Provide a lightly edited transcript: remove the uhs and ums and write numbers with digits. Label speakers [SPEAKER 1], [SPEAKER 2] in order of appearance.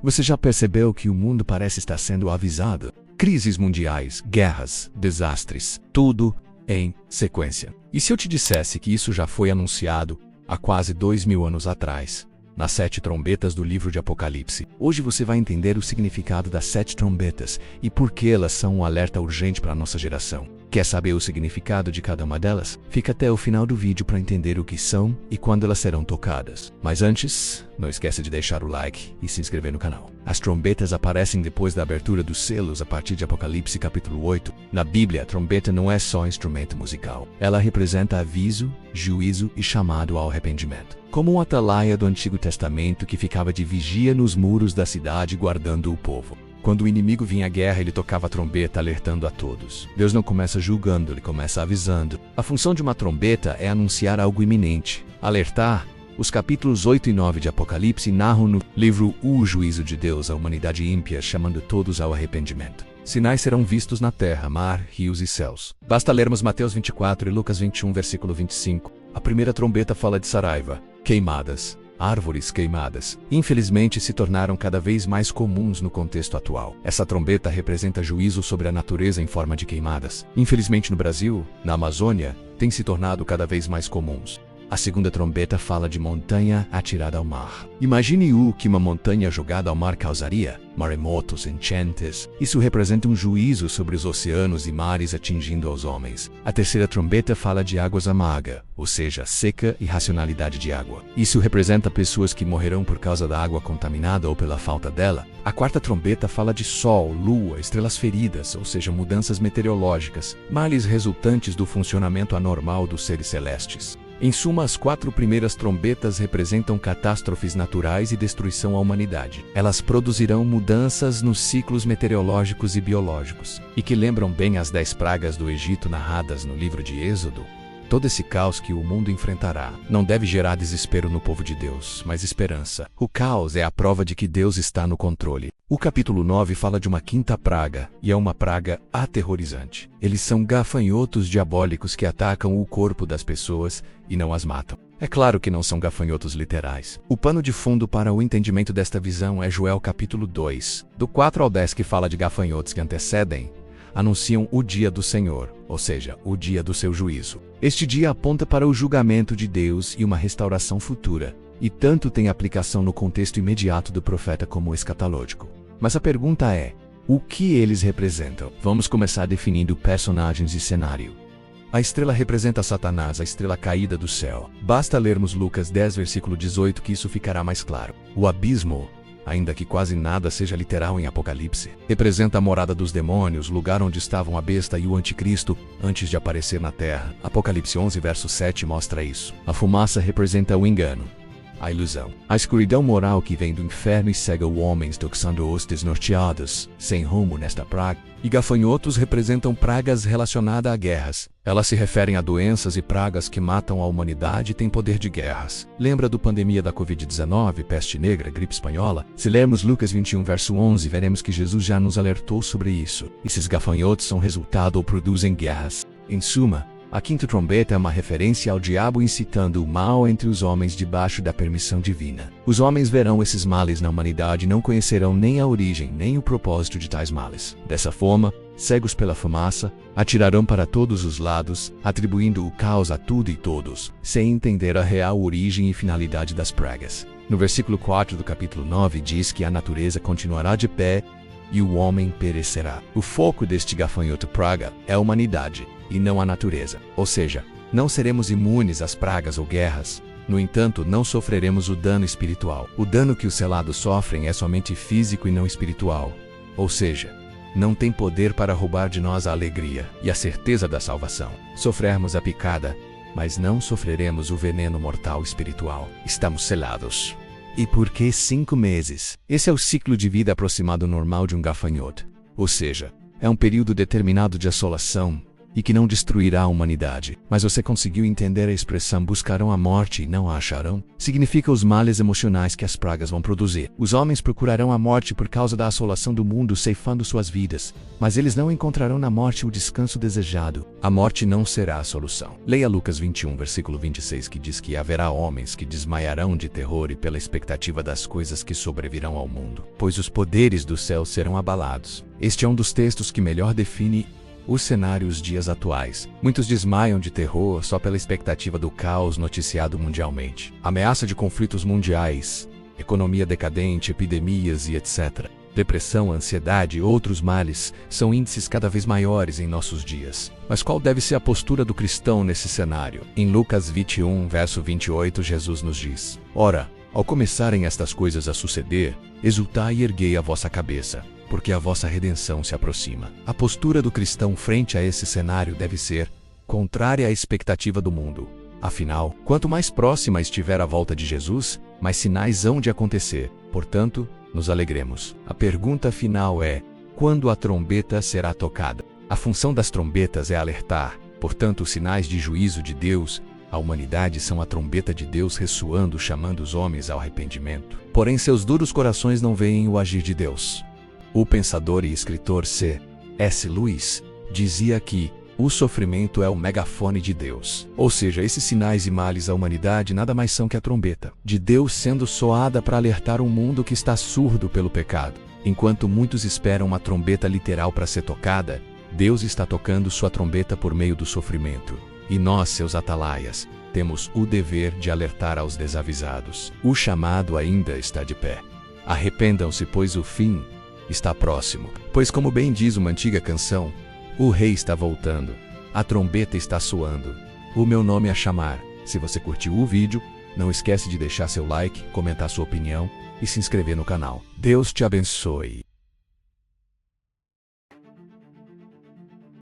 [SPEAKER 1] Você já percebeu que o mundo parece estar sendo avisado? Crises mundiais, guerras, desastres, tudo em sequência. E se eu te dissesse que isso já foi anunciado há quase 2000 anos atrás, nas 7 trombetas do livro de Apocalipse? Hoje você vai entender o significado das 7 trombetas e por que elas são um alerta urgente para a nossa geração. Quer saber o significado de cada uma delas? Fica até o final do vídeo para entender o que são e quando elas serão tocadas. Mas antes, não esqueça de deixar o like e se inscrever no canal. As trombetas aparecem depois da abertura dos selos a partir de Apocalipse capítulo 8. Na Bíblia, a trombeta não é só instrumento musical. Ela representa aviso, juízo e chamado ao arrependimento. Como um atalaia do Antigo Testamento que ficava de vigia nos muros da cidade guardando o povo. Quando o inimigo vinha à guerra, ele tocava a trombeta alertando a todos. Deus não começa julgando, ele começa avisando. A função de uma trombeta é anunciar algo iminente, alertar. Os capítulos 8 e 9 de Apocalipse narram no livro o juízo de Deus à humanidade ímpia, chamando todos ao arrependimento. Sinais serão vistos na terra, mar, rios e céus. Basta lermos Mateus 24 e Lucas 21, versículo 25. A primeira trombeta fala de Saraiva, queimadas. Árvores queimadas, infelizmente, se tornaram cada vez mais comuns no contexto atual. Essa trombeta representa juízo sobre a natureza em forma de queimadas. Infelizmente, no Brasil, na Amazônia, tem se tornado cada vez mais comuns. A segunda trombeta fala de montanha atirada ao mar. Imagine o que uma montanha jogada ao mar causaria. Maremotos, enchentes. Isso representa um juízo sobre os oceanos e mares atingindo aos homens. A terceira trombeta fala de águas amargas, ou seja, seca e racionalidade de água. Isso representa pessoas que morrerão por causa da água contaminada ou pela falta dela. A quarta trombeta fala de sol, lua, estrelas feridas, ou seja, mudanças meteorológicas, males resultantes do funcionamento anormal dos seres celestes. Em suma, as 4 primeiras trombetas representam catástrofes naturais e destruição à humanidade. Elas produzirão mudanças nos ciclos meteorológicos e biológicos, e que lembram bem as 10 pragas do Egito narradas no livro de Êxodo. Todo esse caos que o mundo enfrentará não deve gerar desespero no povo de Deus, mas esperança. O caos é a prova de que Deus está no controle. O capítulo 9 fala de uma 5ª praga, e é uma praga aterrorizante. Eles são gafanhotos diabólicos que atacam o corpo das pessoas e não as matam. É claro que não são gafanhotos literais. O pano de fundo para o entendimento desta visão é Joel capítulo 2, do 4 ao 10, que fala de gafanhotos que anunciam o dia do Senhor, ou seja, o dia do seu juízo. Este dia aponta para o julgamento de Deus e uma restauração futura, e tanto tem aplicação no contexto imediato do profeta como escatológico. Mas a pergunta é, o que eles representam? Vamos começar definindo personagens e cenário. A estrela representa Satanás, a estrela caída do céu. Basta lermos Lucas 10, versículo 18, que isso ficará mais claro. O abismo, ainda que quase nada seja literal em Apocalipse, representa a morada dos demônios, lugar onde estavam a besta e o anticristo antes de aparecer na terra. Apocalipse 11, verso 7 mostra isso. A fumaça representa o engano, a ilusão. A escuridão moral que vem do inferno e cega os homens, doxando-os desnorteados, sem rumo nesta praga. E gafanhotos representam pragas relacionadas a guerras. Elas se referem a doenças e pragas que matam a humanidade e têm poder de guerras. Lembra da pandemia da Covid-19, peste negra, gripe espanhola? Se lermos Lucas 21, verso 11, veremos que Jesus já nos alertou sobre isso. Esses gafanhotos são resultado ou produzem guerras. Em suma, a 5ª trombeta é uma referência ao diabo incitando o mal entre os homens debaixo da permissão divina. Os homens verão esses males na humanidade e não conhecerão nem a origem nem o propósito de tais males. Dessa forma, cegos pela fumaça, atirarão para todos os lados, atribuindo o caos a tudo e todos, sem entender a real origem e finalidade das pragas. No versículo 4 do capítulo 9 diz que a natureza continuará de pé e o homem perecerá. O foco deste gafanhoto praga é a humanidade, e não a natureza. Ou seja, não seremos imunes às pragas ou guerras. No entanto, não sofreremos o dano espiritual. O dano que os selados sofrem é somente físico e não espiritual. Ou seja, não tem poder para roubar de nós a alegria e a certeza da salvação. Sofrermos a picada, mas não sofreremos o veneno mortal espiritual. Estamos selados. E por que 5 meses? Esse é o ciclo de vida aproximado normal de um gafanhoto. Ou seja, é um período determinado de assolação, e que não destruirá a humanidade. Mas você conseguiu entender a expressão buscarão a morte e não a acharão? Significa os males emocionais que as pragas vão produzir. Os homens procurarão a morte por causa da assolação do mundo ceifando suas vidas, mas eles não encontrarão na morte o descanso desejado. A morte não será a solução. Leia Lucas 21, versículo 26, que diz que haverá homens que desmaiarão de terror e pela expectativa das coisas que sobrevirão ao mundo, pois os poderes do céu serão abalados. Este é um dos textos que melhor define os cenários dias atuais. Muitos desmaiam de terror só pela expectativa do caos noticiado mundialmente. Ameaça de conflitos mundiais, economia decadente, epidemias e etc. Depressão, ansiedade e outros males são índices cada vez maiores em nossos dias. Mas qual deve ser a postura do cristão nesse cenário? Em Lucas 21, verso 28, Jesus nos diz: Ora, ao começarem estas coisas a suceder, exultai e erguei a vossa cabeça, porque a vossa redenção se aproxima. A postura do cristão frente a esse cenário deve ser contrária à expectativa do mundo. Afinal, quanto mais próxima estiver a volta de Jesus, mais sinais hão de acontecer. Portanto, nos alegremos. A pergunta final é: quando a trombeta será tocada? A função das trombetas é alertar. Portanto, os sinais de juízo de Deus à humanidade são a trombeta de Deus ressoando, chamando os homens ao arrependimento. Porém, seus duros corações não veem o agir de Deus. O pensador e escritor C.S. Lewis dizia que o sofrimento é o megafone de Deus. Ou seja, esses sinais e males à humanidade nada mais são que a trombeta de Deus sendo soada para alertar um mundo que está surdo pelo pecado. Enquanto muitos esperam uma trombeta literal para ser tocada, Deus está tocando sua trombeta por meio do sofrimento. E nós, seus atalaias, temos o dever de alertar aos desavisados. O chamado ainda está de pé. Arrependam-se, pois o fim está próximo. Pois, como bem diz uma antiga canção, o rei está voltando, a trombeta está soando, o meu nome a chamar. Se você curtiu o vídeo, não esquece de deixar seu like, comentar sua opinião e se inscrever no canal. Deus te abençoe.